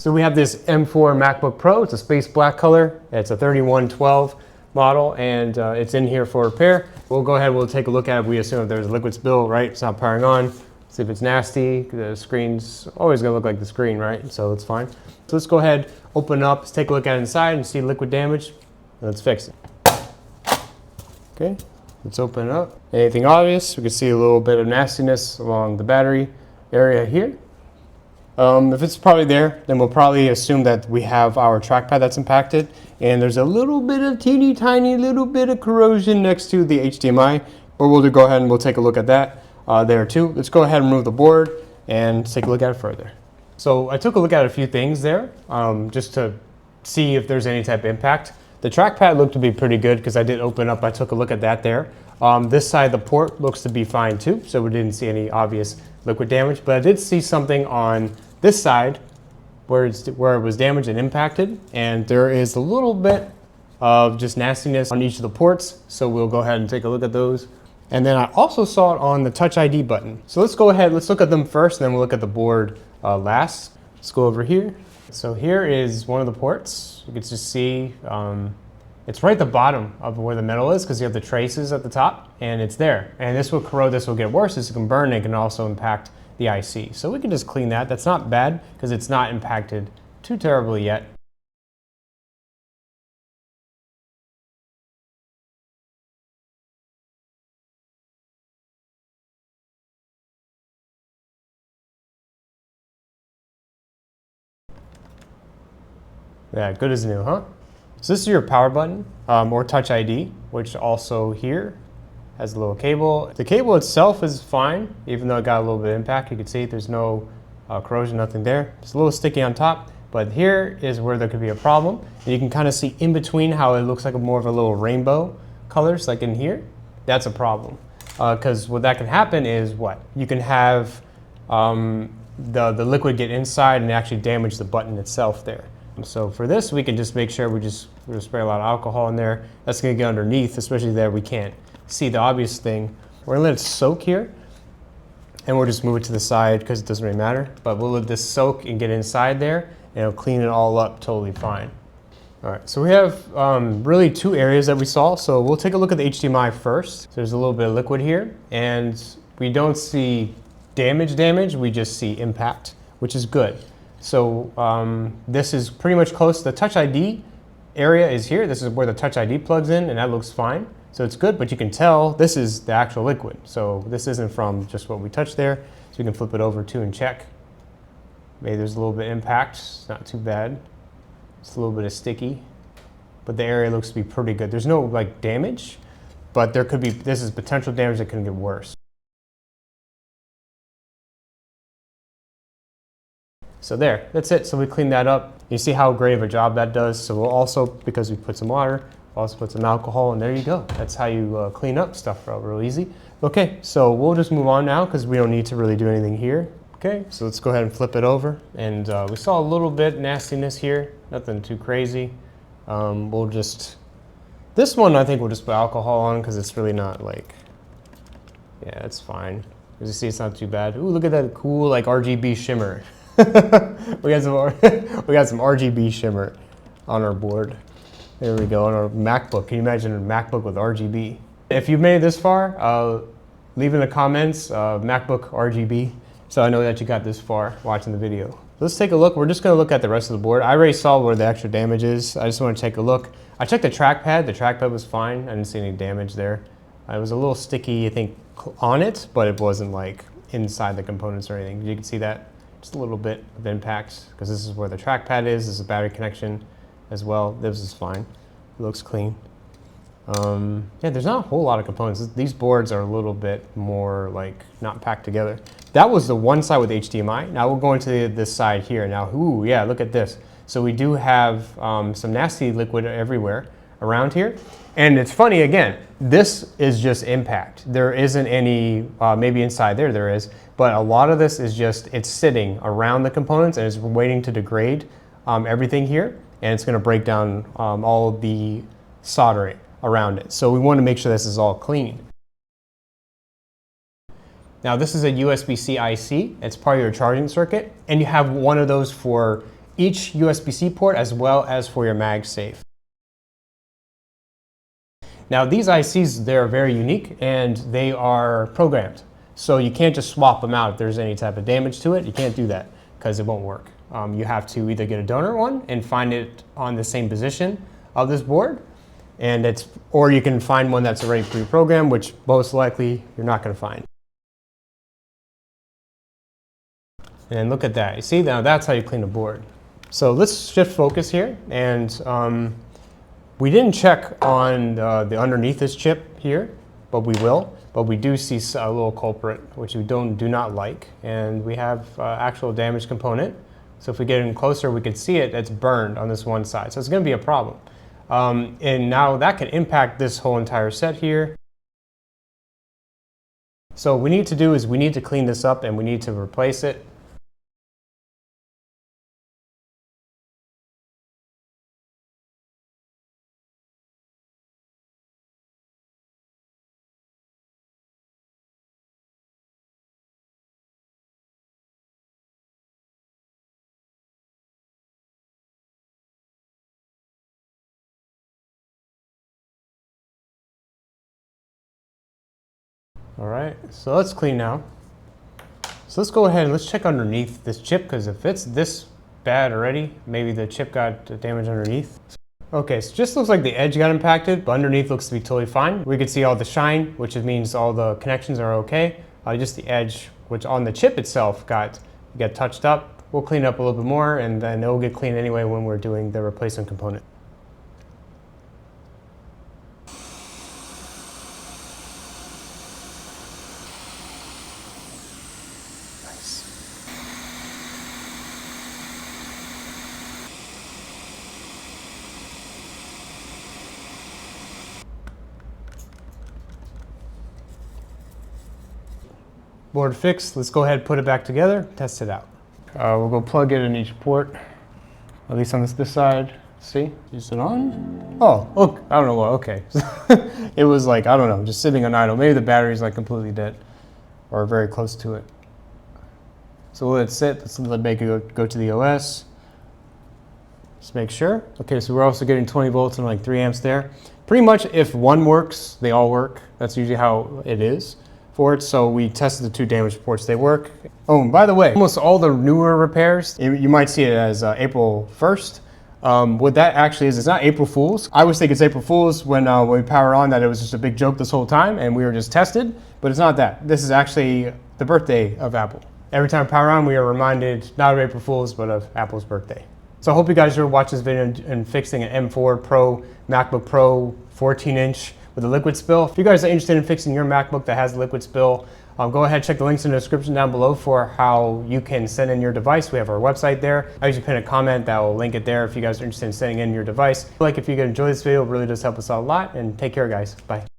So we have this M4 MacBook Pro. It's a space black color. It's a 3112 model, and it's in here for repair. We'll go ahead, we'll take a look at it. We assume if there's a liquid spill, right? It's not powering on. See if it's nasty. The screen's always gonna look like the screen, right? So it's fine. So let's go ahead, open up, let's take a look at it inside and see liquid damage. And let's fix it. Okay, let's open it up. Anything obvious? We can see a little bit of nastiness along the battery area here. If it's probably there, then we'll probably assume that we have our trackpad that's impacted, and there's a little bit of teeny tiny little bit of corrosion next to the HDMI, but we'll go ahead and we'll take a look at that there too. Let's go ahead and remove the board and take a look at it further. So I took a look at a few things there just to see if there's any type of impact. The trackpad looked to be pretty good because I did open up, I took a look at that there. This side of the port looks to be fine too, so we didn't see any obvious liquid damage, but I did see something on this side where it was damaged and impacted, and there is a little bit of just nastiness on each of the ports, so we'll go ahead and take a look at those. And then I also saw it on the Touch ID button. So let's go ahead, let's look at them first, and then we'll look at the board last. Let's go over here. So here is one of the ports. You can just see it's right at the bottom of where the metal is because you have the traces at the top, and it's there. And this will corrode, this will get worse, this can burn, and it can also impact the IC. So we can just clean that. That's not bad because it's not impacted too terribly yet. Yeah, good as new, huh? So this is your power button or Touch ID, which also here has a little cable. The cable itself is fine, even though it got a little bit of impact. You can see there's no corrosion, nothing there. It's a little sticky on top, but here is where there could be a problem. And you can kind of see in between how it looks like more of a little rainbow colors, like in here. That's a problem. Because what that can happen is what? You can have the liquid get inside and actually damage the button itself there. So for this, we can just make sure we're gonna spray a lot of alcohol in there. That's gonna get underneath, especially there we can't see the obvious thing. We're gonna let it soak here, and we'll just move it to the side because it doesn't really matter. But we'll let this soak and get inside there, and it'll clean it all up totally fine. All right, so we have really two areas that we saw. So we'll take a look at the HDMI first. So there's a little bit of liquid here, and we don't see damage, we just see impact, which is good. So this is pretty much close. The Touch ID area is here. This is where the Touch ID plugs in, and that looks fine. So it's good, but you can tell this is the actual liquid. So this isn't from just what we touched there. So you can flip it over too and check. Maybe there's a little bit of impact. It's not too bad. It's a little bit of sticky, but the area looks to be pretty good. There's no like damage, but there could be, this is potential damage that can get worse. So there, that's it. So we cleaned that up. You see how great of a job that does. So we'll also, because we put some water, also put some alcohol, and there you go. That's how you clean up stuff real easy. Okay, so we'll just move on now because we don't need to really do anything here. Okay, so let's go ahead and flip it over. And we saw a little bit nastiness here, nothing too crazy. We'll just, this one I think we'll just put alcohol on because it's really not like, yeah, it's fine. As you see, it's not too bad. Ooh, look at that cool like RGB shimmer. we got some RGB shimmer on our board. There we go, on our MacBook. Can you imagine a MacBook with RGB? If you've made it this far, leave in the comments MacBook RGB, so I know that you got this far watching the video. Let's take a look. We're just gonna look at the rest of the board. I already saw where the extra damage is. I just want to take a look. I checked the trackpad. The trackpad was fine. I didn't see any damage there. It was a little sticky, I think, on it, but it wasn't like inside the components or anything. You can see that. Just a little bit of impact because this is where the trackpad is. This is a battery connection as well. This is fine. It looks clean. Yeah, there's not a whole lot of components. These boards are a little bit more like not packed together. That was the one side with HDMI. Now we'll go into this side here. Now, ooh, yeah, look at this. So we do have some nasty liquid everywhere around here. And it's funny, again, this is just impact. There isn't any, maybe inside there is, but a lot of this is just, it's sitting around the components and it's waiting to degrade everything here, and it's gonna break down all of the soldering around it. So we wanna make sure this is all clean. Now this is a USB-C IC, it's part of your charging circuit, and you have one of those for each USB-C port as well as for your MagSafe. Now these ICs, they're very unique and they are programmed. So you can't just swap them out if there's any type of damage to it. You can't do that because it won't work. You have to either get a donor one and find it on the same position of this board, or you can find one that's already pre-programmed, which most likely you're not going to find. And look at that. You see, now that's how you clean a board. So let's shift focus here. And we didn't check on the underneath this chip here, but we will. But we do see a little culprit, which we do not like. And we have actual damaged component. So if we get in closer, we can see it. It's burned on this one side. So it's going to be a problem. And now that can impact this whole entire set here. So what we need to do is we need to clean this up and we need to replace it. All right, so let's clean now. So let's go ahead and let's check underneath this chip, because if it's this bad already, maybe the chip got damaged underneath. Okay, so it just looks like the edge got impacted, but underneath looks to be totally fine. We can see all the shine, which means all the connections are okay. Just the edge, which on the chip itself got touched up. We'll clean it up a little bit more, and then it'll get cleaned anyway when we're doing the replacement component. Board fixed. Let's go ahead and put it back together, test it out. We'll go plug it in each port, at least on this side. See, is it on? Oh, look, I don't know what, okay. It was like, I don't know, just sitting on idle. Maybe the battery's like completely dead or very close to it. So we'll let it sit. Let's make it go to the OS. Just make sure. Okay, so we're also getting 20 volts and like 3 amps there. Pretty much if one works, they all work. That's usually how it is for it. So we tested the 2 damaged ports, they work. Oh, and by the way, almost all the newer repairs, you might see it as April 1st. What that actually is, it's not April Fool's. I always think it's April Fool's when we power on, that it was just a big joke this whole time and we were just tested, but it's not that. This is actually the birthday of Apple. Every time we power on, we are reminded not of April Fool's, but of Apple's birthday. So I hope you guys enjoyed watching this video and fixing an M4 Pro MacBook Pro 14-inch with a liquid spill. If you guys are interested in fixing your MacBook that has a liquid spill, go ahead and check the links in the description down below for how you can send in your device. We have our website there. I usually pin a comment that will link it there if you guys are interested in sending in your device. Like, if you enjoy this video, it really does help us out a lot. And take care, guys. Bye.